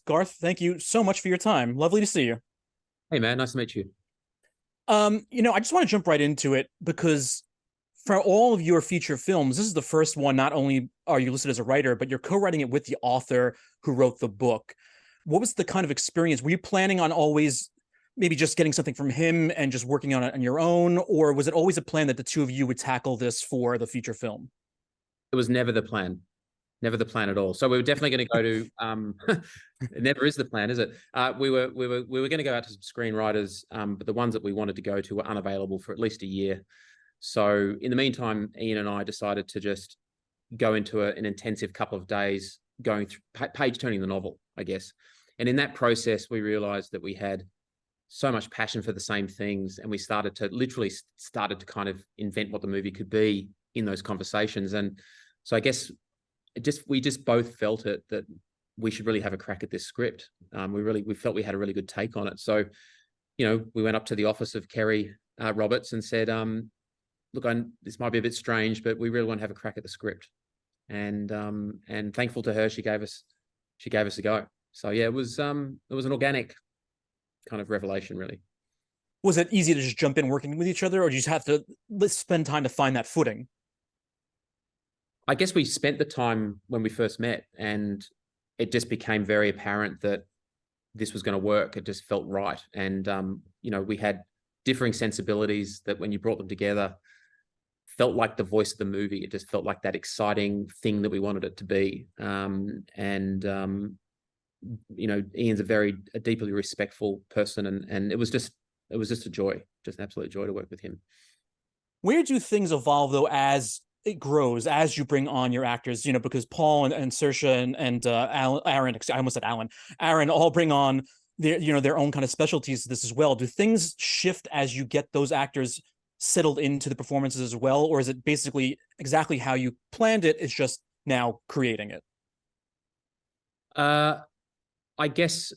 Garth, thank you so much for your time. Lovely to see you. Hey man, nice to meet you. I just want to jump right into it because for all of your feature films, this is the first one. Not only are you listed as a writer, but you're co-writing it with the author who wrote the book. What was the kind of experience? Were you planning on always maybe just getting something from him and just working on it on your own, or was it always a plan that the two of you would tackle this for the feature film? It was never the plan, never the plan at all. So we were definitely going to go to. It never is the plan, is it? We were going to go out to some screenwriters, but the ones that we wanted to go to were unavailable for at least a year. So in the meantime, Iain and I decided to just go into an intensive couple of days going through page turning the novel, I guess. And in that process, we realized that we had so much passion for the same things, and we started to kind of invent what the movie could be in those conversations. And so I guess we just both felt it that we should really have a crack at this script. We felt we had a really good take on it. So, we went up to the office of Kerry Roberts and said, look, this might be a bit strange, but we really want to have a crack at the script. And thankful to her, she gave us a go. So yeah, it was an organic kind of revelation, really. Was it easy to just jump in working with each other, or did you just have to spend time to find that footing? I guess we spent the time when we first met, and it just became very apparent that this was going to work. It just felt right. And, we had differing sensibilities that when you brought them together, felt like the voice of the movie. It just felt like that exciting thing that we wanted it to be. Iain's a deeply respectful person, and it was just a joy, just an absolute joy to work with him. Where do things evolve though as it grows, as you bring on your actors? Because Paul and Saoirse and Aaron, I almost said Alan, Aaron all bring on their own kind of specialties to this as well. Do things shift as you get those actors settled into the performances as well, or is it basically exactly how you planned it? It's just now creating it. I guess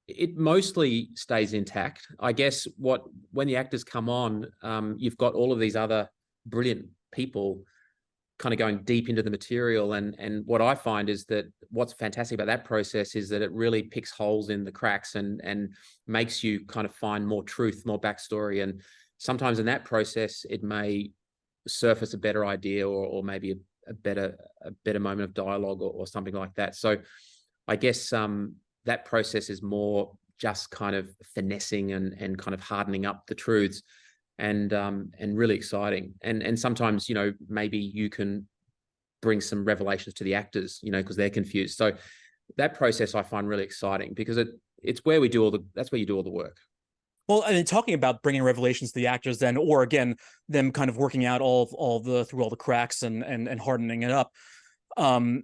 it mostly stays intact. I guess when the actors come on, you've got all of these other brilliant people kind of going deep into the material. And what I find is that what's fantastic about that process is that it really picks holes in the cracks and makes you kind of find more truth, more backstory. And sometimes in that process, it may surface a better idea or maybe a better moment of dialogue or something like that. So I guess that process is more just kind of finessing and kind of hardening up the truths, and really exciting. And sometimes, maybe you can bring some revelations to the actors, because they're confused. So that process I find really exciting because it's where that's where you do all the work. Well, and talking about bringing revelations to the actors then, or again, them kind of working out through all the cracks and hardening it up. I'll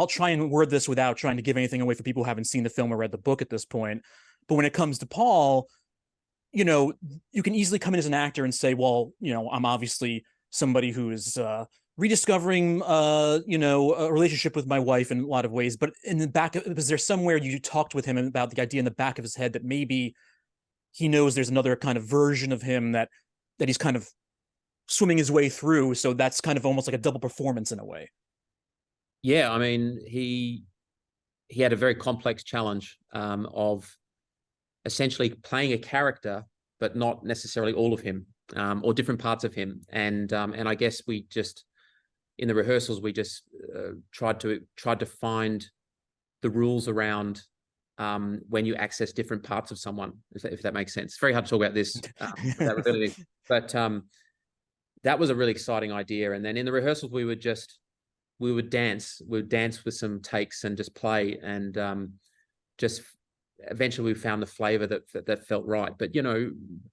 try and word this without trying to give anything away for people who haven't seen the film or read the book at this point. But when it comes to Paul, you can easily come in as an actor and say, well, I'm obviously somebody who is rediscovering, a relationship with my wife in a lot of ways. But in the back, was there somewhere you talked with him about the idea in the back of his head that maybe he knows there's another kind of version of him that he's kind of swimming his way through? So that's kind of almost like a double performance in a way. Yeah, I mean, he had a very complex challenge of essentially playing a character, but not necessarily all of him, or different parts of him. And I guess we just, in the rehearsals, we just tried to find the rules around when you access different parts of someone, if that makes sense. It's very hard to talk about this, but that was a really exciting idea. And then in the rehearsals, we would dance with some takes and just play, and just eventually we found the flavor that felt right. But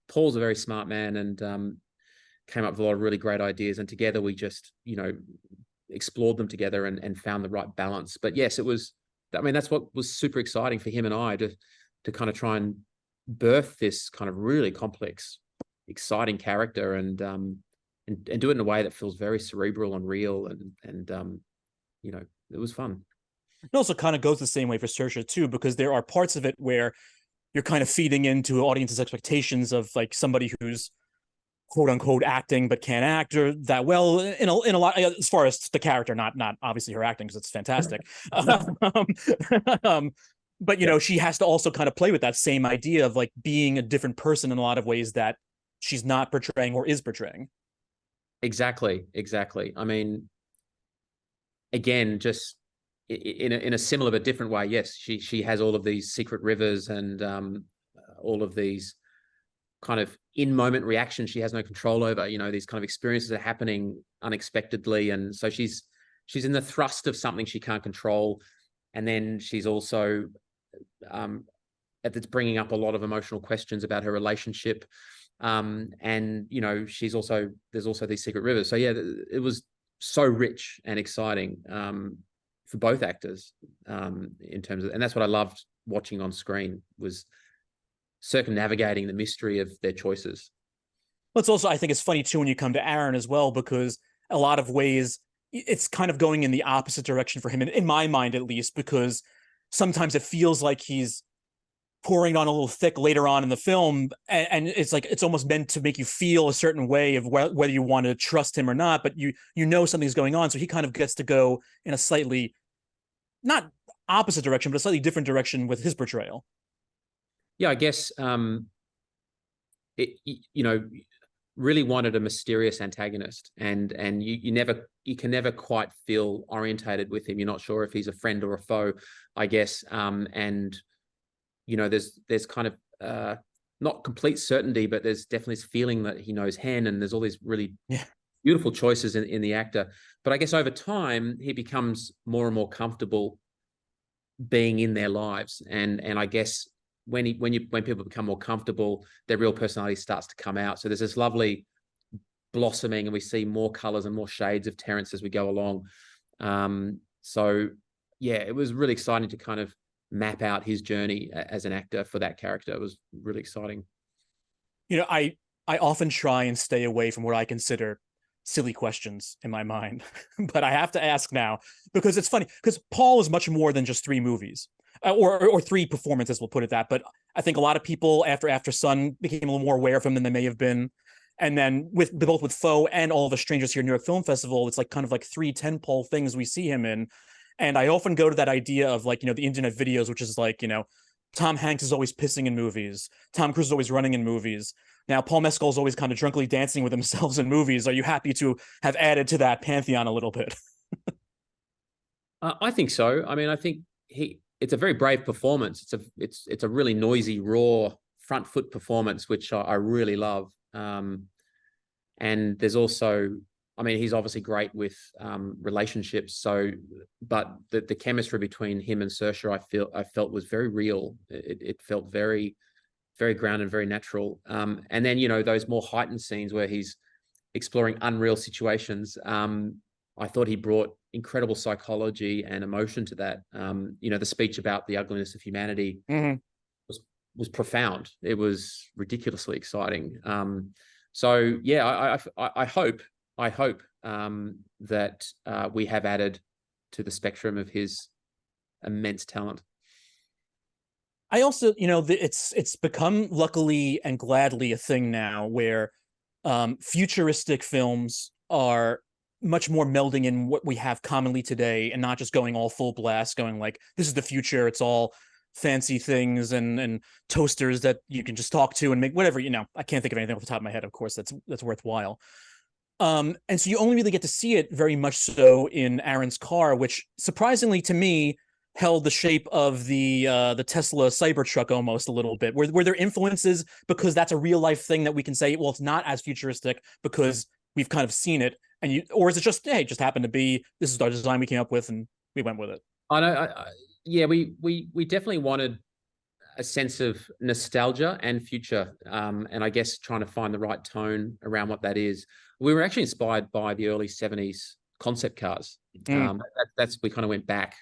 Paul's a very smart man, and came up with a lot of really great ideas, and together we just explored them together and found the right balance. But yes, that's what was super exciting for him and I to kind of try and birth this kind of really complex, exciting character, and do it in a way that feels very cerebral and real, and it was fun. It also kind of goes the same way for Saoirse too, because there are parts of it where you're kind of feeding into audience's expectations of like somebody who's quote unquote acting but can't act or that well in a lot, as far as the character, not obviously her acting, because it's fantastic. um, but you know, she has to also kind of play with that same idea of like being a different person in a lot of ways that she's not portraying or is portraying. Exactly. I mean, again, just in a similar but different way. Yes, she has all of these secret rivers and all of these kind of in moment reactions she has no control over. You know, these kind of experiences are happening unexpectedly, and so she's in the thrust of something she can't control, and then she's also it's bringing up a lot of emotional questions about her relationship, and you know, there's also these secret rivers. So yeah, it was so rich and exciting for both actors in terms of, and that's what I loved watching on screen, was circumnavigating the mystery of their choices. But it's also, I think it's funny too when you come to Aaron as well, because a lot of ways it's kind of going in the opposite direction for him, in my mind at least, because sometimes it feels like he's pouring on a little thick later on in the film, and it's like it's almost meant to make you feel a certain way of whether you want to trust him or not, but you know something's going on, so he kind of gets to go in a slightly not opposite direction but a slightly different direction with his portrayal. Yeah, I guess you know, really wanted a mysterious antagonist, and you can never quite feel orientated with him. You're not sure if he's a friend or a foe, I guess. And you know, there's kind of not complete certainty, but there's definitely this feeling that he knows Hen, and there's all these really beautiful choices in the actor. But I guess over time he becomes more and more comfortable being in their lives, and I guess when people become more comfortable, their real personality starts to come out. So there's this lovely blossoming, and we see more colors and more shades of Terence as we go along. So yeah, it was really exciting to kind of map out his journey as an actor for that character. It was really exciting. You know, I often try and stay away from what I consider silly questions in my mind, but I have to ask now because it's funny, because Paul is much more than just three movies. Or three performances, we'll put it that. But I think a lot of people after Sun became a little more aware of him than they may have been. And then with both with Foe and All the Strangers here at New York Film Festival, it's like kind of like three tentpole things we see him in. And I often go to that idea of like, you know, the internet videos, which is like, you know, Tom Hanks is always pissing in movies. Tom Cruise is always running in movies. Now, Paul Mescal is always kind of drunkenly dancing with themselves in movies. Are you happy to have added to that pantheon a little bit? I think so. I mean, I think it's a very brave performance. It's a really noisy, raw front foot performance, which I really love. And there's also, I mean, he's obviously great with relationships. So, but the chemistry between him and Saoirse, I felt was very real. It felt very, very grounded, very natural. And then, you know, those more heightened scenes where he's exploring unreal situations. I thought he brought incredible psychology and emotion to that. You know, the speech about the ugliness of humanity was profound. It was ridiculously exciting. So yeah, I hope that we have added to the spectrum of his immense talent. I also, you know, it's become luckily and gladly a thing now where futuristic films are much more melding in what we have commonly today and not just going all full blast, going like, this is the future, it's all fancy things and toasters that you can just talk to and make whatever, you know. I can't think of anything off the top of my head, of course, that's worthwhile. And so you only really get to see it very much so in Aaron's car, which surprisingly to me held the shape of the Tesla Cybertruck almost a little bit. Were there influences because that's a real life thing that we can say, well, it's not as futuristic because we've kind of seen it, and you, or is it just, hey, it just happened to be, this is our design we came up with and we went with it? I know. Yeah, we definitely wanted a sense of nostalgia and future, and I guess trying to find the right tone around what that is. We were actually inspired by the early 70s concept cars. That's we kind of went back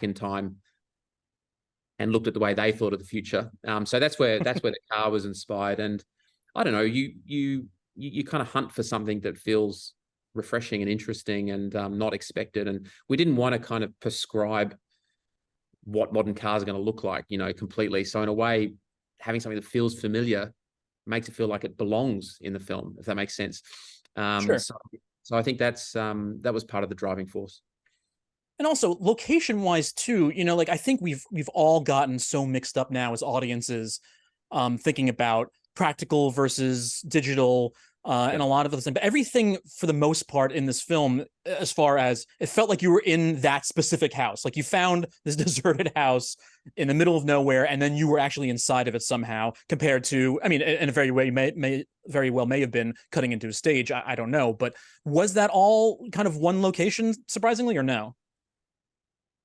in time and looked at the way they thought of the future. So that's where the car was inspired. And I don't know, you kind of hunt for something that feels refreshing and interesting and not expected. And we didn't want to kind of prescribe what modern cars are going to look like, you know, completely. So in a way, having something that feels familiar makes it feel like it belongs in the film, if that makes sense. Sure. So I think that was part of the driving force. And also location wise too, like I think we've all gotten so mixed up now as audiences, thinking about practical versus digital, and a lot of the things. But everything for the most part in this film, as far as it felt like you were in that specific house, like you found this deserted house in the middle of nowhere, and then you were actually inside of it somehow. Compared to, I mean, in a very way may very well may have been cutting into a stage. I don't know, but was that all kind of one location, surprisingly, or no?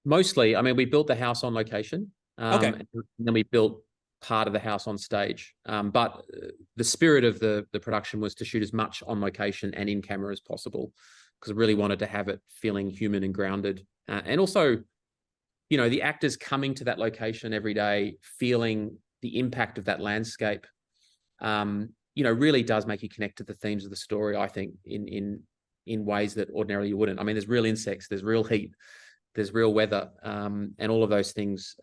Mostly, I mean, we built the house on location, Okay. and then we built part of the house on stage. But the spirit of the production was to shoot as much on location and in camera as possible, because I really wanted to have it feeling human and grounded. And also, the actors coming to that location every day, feeling the impact of that landscape, really does make you connect to the themes of the story, I think, in ways that ordinarily you wouldn't. I mean, there's real insects, there's real heat, there's real weather, and all of those things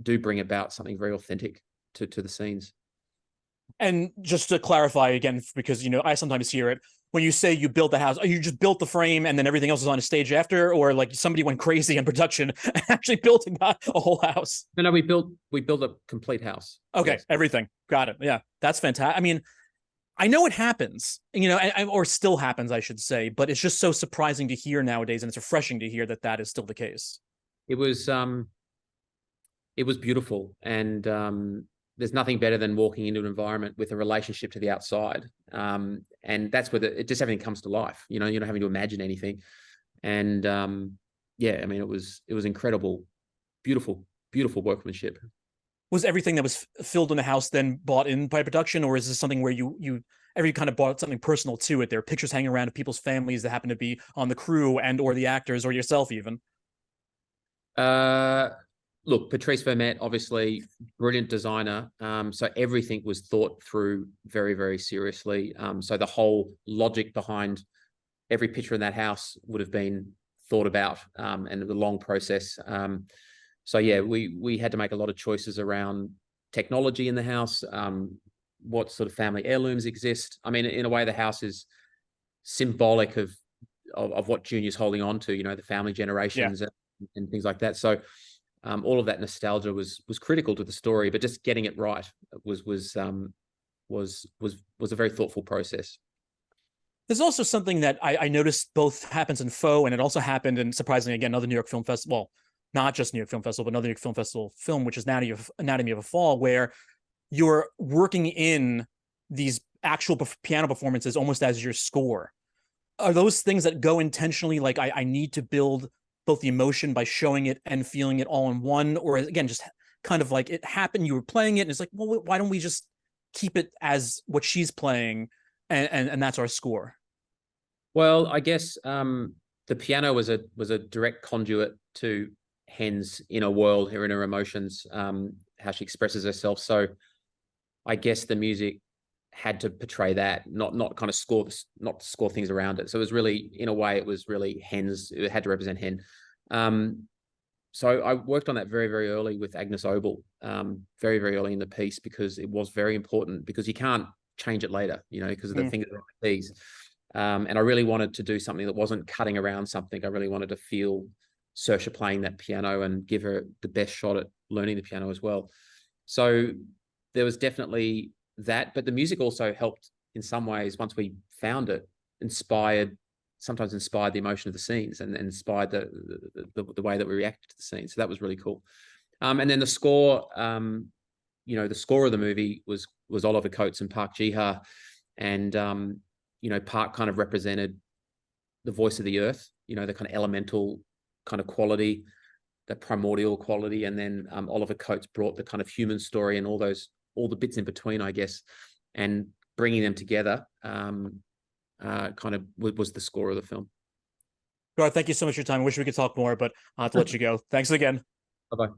do bring about something very authentic to the scenes. And just to clarify again, because I sometimes hear it, when you say you built the house, you just built the frame and then everything else is on a stage after, or like somebody went crazy in production and actually built a whole house? No, we built a complete house. Okay, Yes. everything. Got it. Yeah, that's fantastic. I mean, I know it happens, or still happens, I should say, but it's just so surprising to hear nowadays, and it's refreshing to hear that that is still the case. It was beautiful, and there's nothing better than walking into an environment with a relationship to the outside, and that's where everything comes to life. You're not having to imagine anything, and yeah, I mean, it was incredible, beautiful workmanship. Was everything that was filled in the house then bought in by production, or is this something where you every kind of bought something personal to it? There are pictures hanging around of people's families that happen to be on the crew and or the actors or yourself even. Look, Patrice Vermette, obviously brilliant designer. So everything was thought through very, very seriously. So the whole logic behind every picture in that house would have been thought about, and it was a long process. So yeah, we had to make a lot of choices around technology in the house, what sort of family heirlooms exist. I mean, in a way, the house is symbolic of what Junior's holding on to, the family generations, and things like that. So all of that nostalgia was critical to the story, but just getting it right was a very thoughtful process. There's also something that I noticed both happens in Faux, and it also happened in, surprisingly, again, another New York Film Festival. Well, not just New York Film Festival, but another New York Film Festival film, which is Anatomy of a Fall, where you're working in these actual piano performances almost as your score. Are those things that go intentionally, like I need to build both the emotion by showing it and feeling it all in one, or again, just kind of like it happened, you were playing it, and it's like, well, why don't we just keep it as what she's playing, and that's our score? Well, I guess the piano was a direct conduit to Hen's inner world, her inner emotions, how she expresses herself. So I guess the music had to portray that, not kind of score things around it. So it was really, in a way, it was really Hen's. It had to represent Hen. So I worked on that very, very early with Agnes Obel, very, very early in the piece, because it was very important, because you can't change it later, because of the things like these. And I really wanted to do something that wasn't cutting around something. I really wanted to feel Saoirse playing that piano and give her the best shot at learning the piano as well. So there was definitely that, but the music also helped in some ways. Once we found it, sometimes inspired the emotion of the scenes, and inspired the way that we reacted to the scenes. So that was really cool. And then the score, the score of the movie was Oliver Coates and Park Ji-ha, and Park kind of represented the voice of the earth, the kind of elemental kind of quality, the primordial quality, and then Oliver Coates brought the kind of human story and all the bits in between, I guess, and bringing them together kind of was the score of the film. Garth, thank you so much for your time. I wish we could talk more, but I'll have to let you go. Thanks again. Bye-bye.